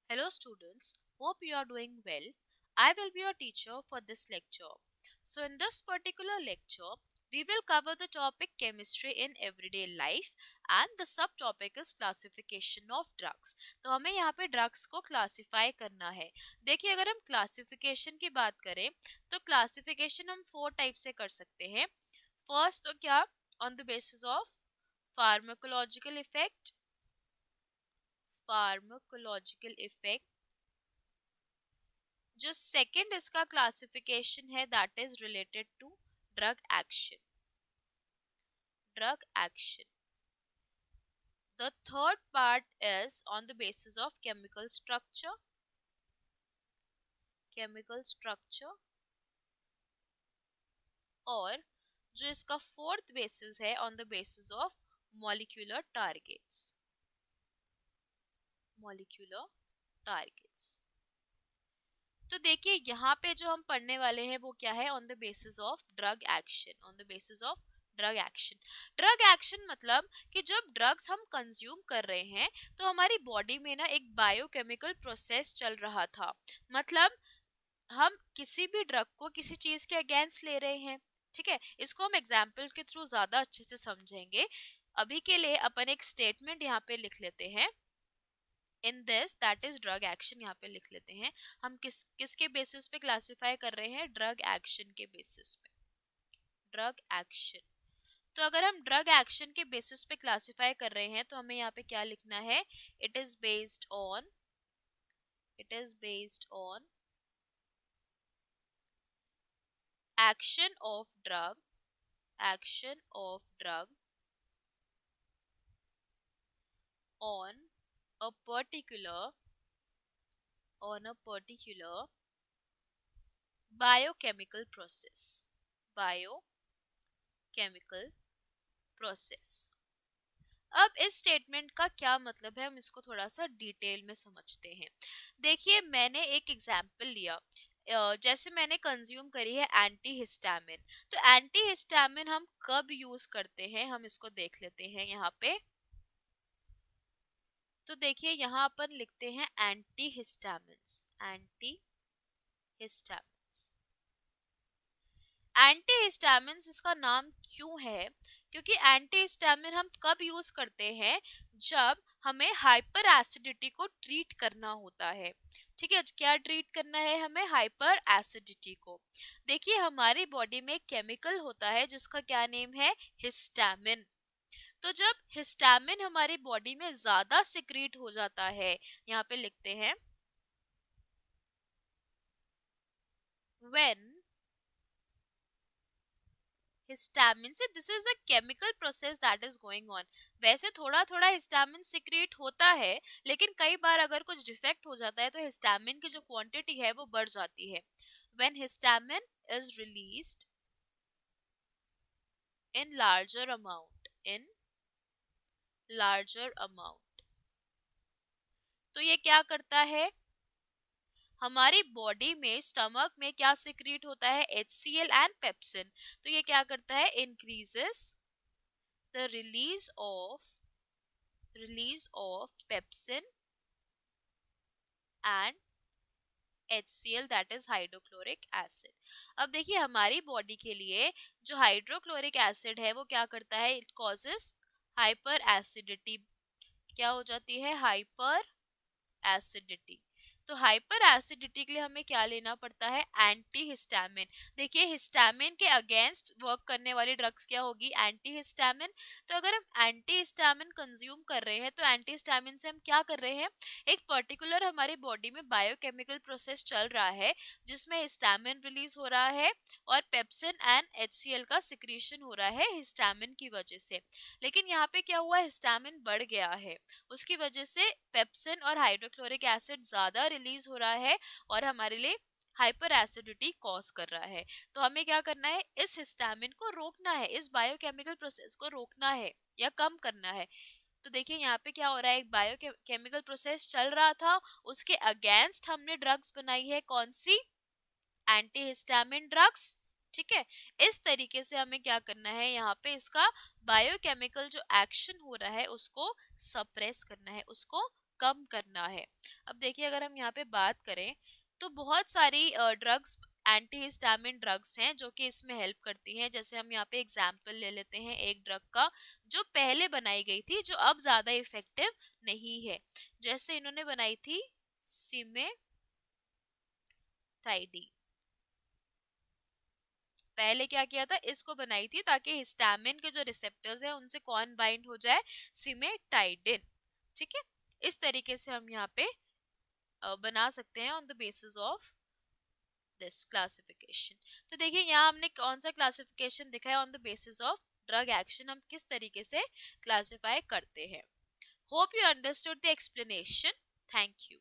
Hello students, hope you are doing well. I will be your teacher for this lecture. So in this particular lecture, we will cover the topic chemistry in everyday life and the subtopic is classification of drugs. तो हमें यहाँ पे drugs को classify करना है. देखिए अगर हम क्लासिफिकेशन की बात करें तो क्लासिफिकेशन हम 4 टाइप से कर सकते हैं. फर्स्ट तो क्या on the basis of pharmacological effect, जो सेकंड इसका क्लासिफिकेशन है that is related to drug action. The third part is on the basis of chemical structure. और जो इसका फोर्थ बेसिस है on the basis of molecular targets. तो देखिए यहाँ पे जो हम पढ़ने वाले हैं वो क्या है on the basis of drug action. Drug action मतलब कि जब ड्रग्स हम कंज्यूम कर रहे हैं तो हमारी बॉडी में ना एक बायोकेमिकल प्रोसेस चल रहा था. मतलब हम किसी भी ड्रग को किसी चीज के अगेंस्ट ले रहे हैं. ठीक है, इसको हम एग्जाम्पल के थ्रू ज्यादा अच्छे से समझेंगे. अभी के लिए अपन एक स्टेटमेंट यहाँ पे लिख लेते हैं. In this that is drug action यहाँ पे लिख लेते हैं. हम किसके बेसिस पे क्लासिफाई कर रहे हैं? ड्रग एक्शन के बेसिस पे. Drug action. तो अगर हम ड्रग एक्शन के बेसिस पे क्लासिफाई कर रहे हैं तो हमें यहाँ पे क्या लिखना है? It is based on action of drug on a particular biochemical process. अब इस स्टेटमेंट का क्या मतलब है हम इसको थोड़ा सा डिटेल में समझते हैं. देखिए मैंने एक एग्जाम्पल लिया. जैसे मैंने कंज्यूम करी है एंटी हिस्टामिन. तो एंटी हिस्टामिन हम कब यूज करते हैं हम इसको देख लेते हैं यहाँ पे. तो देखिए यहाँ अपन लिखते हैं एंटी हिस्टामिन्स. इसका नाम क्यों है? क्योंकि एंटी हिस्टामिन हम कब यूज करते हैं? जब हमें हाइपर एसिडिटी को ट्रीट करना होता है. ठीक है, क्या ट्रीट करना है हमें? हाइपर एसिडिटी को. देखिए हमारी बॉडी में केमिकल होता है जिसका क्या नेम है? हिस्टामिन. तो जब हिस्टामिन हमारी बॉडी में ज्यादा सिक्रीट हो जाता है, यहाँ पे लिखते हैं when हिस्टामिन से, this is a chemical process that is going on. वैसे थोड़ा थोड़ा हिस्टामिन सिक्रीट होता है लेकिन कई बार अगर कुछ डिफेक्ट हो जाता है तो हिस्टामिन की जो क्वांटिटी है वो बढ़ जाती है. When histamine is released in larger amount, तो ये क्या करता है? हमारी बॉडी में स्टमक में क्या सिक्रीट होता है? HCl and pepsin. तो ये क्या करता है? Increases the release of pepsin and HCl that is hydrochloric acid. अब देखिए हमारी बॉडी के लिए जो हाइड्रोक्लोरिक एसिड है वो क्या करता है? It causes hyper acidity. क्या हो जाती है? Hyper acidity. तो हाइपर एसिडिटी के लिए हमें क्या लेना पड़ता है? Anti histamine. देखिए हिस्टामिन के अगेंस्ट वर्क करने वाली ड्रग्स क्या होगी? Anti histamine. तो अगर हम एंटी हिस्टामिन कंज्यूम कर रहे हैं तो एंटी हिस्टामिन से हम क्या कर रहे हैं? एक पर्टिकुलर हमारी बॉडी में बायोकेमिकल प्रोसेस चल रहा है जिसमें हिस्टामिन रिलीज हो रहा है और पेप्सिन एंड HCl का सिक्रीशन हो रहा है हिस्टामिन की वजह से. लेकिन यहाँ पे क्या हुआ? हिस्टामिन बढ़ गया है, उसकी वजह से पेप्सिन और हाइड्रोक्लोरिक एसिड ज्यादा रिलीज हो रहा है और हमारे लिए हाइपर एसिडिटी कॉज कर रहा है. तो हमें क्या करना है? इस हिस्टामिन को रोकना है, इस बायोकेमिकल प्रोसेस को रोकना है या कम करना है. तो देखिए यहाँ पे क्या हो रहा है? एक बायोकेमिकल प्रोसेस चल रहा था, उसके अगेंस्ट हमने ड्रग्स बनाई है. कौन सी? Anti histamine drugs. ठीक है, इस तरीके से हमें क्या करना है? यहाँ पे इसका बायोकेमिकल जो एक्शन हो रहा है उसको सप्रेस करना है, उसको कम करना है। अब देखिए अगर हम यहाँ पे बात करें तो बहुत सारी ड्रग्स, एंटी हिस्टामिन ड्रग्स हैं जो कि इसमें हेल्प करती हैं। जैसे हम यहाँ पे एग्जांपल ले लेते हैं एक ड्रग का जो पहले बनाई गई थी, जो अब ज्यादा इफेक्टिव नहीं है। जैसे इन्होंने बनाई थी सिमेटाइडी। पहले क्या किया था, इसको बनाई थी ताकि हिस्टामिन के जो रिसेप्टर्स हैं उनसे कौन बाइंड हो जाए, सिमेटाइडिन। ठीक है, इस तरीके से हम यहाँ पे बना सकते हैं on the basis of this classification. तो देखिए यहाँ हमने कौन सा क्लासिफिकेशन दिखा है on the basis of drug action, हम किस तरीके से क्लासिफाई करते हैं। Hope you understood the explanation. Thank you.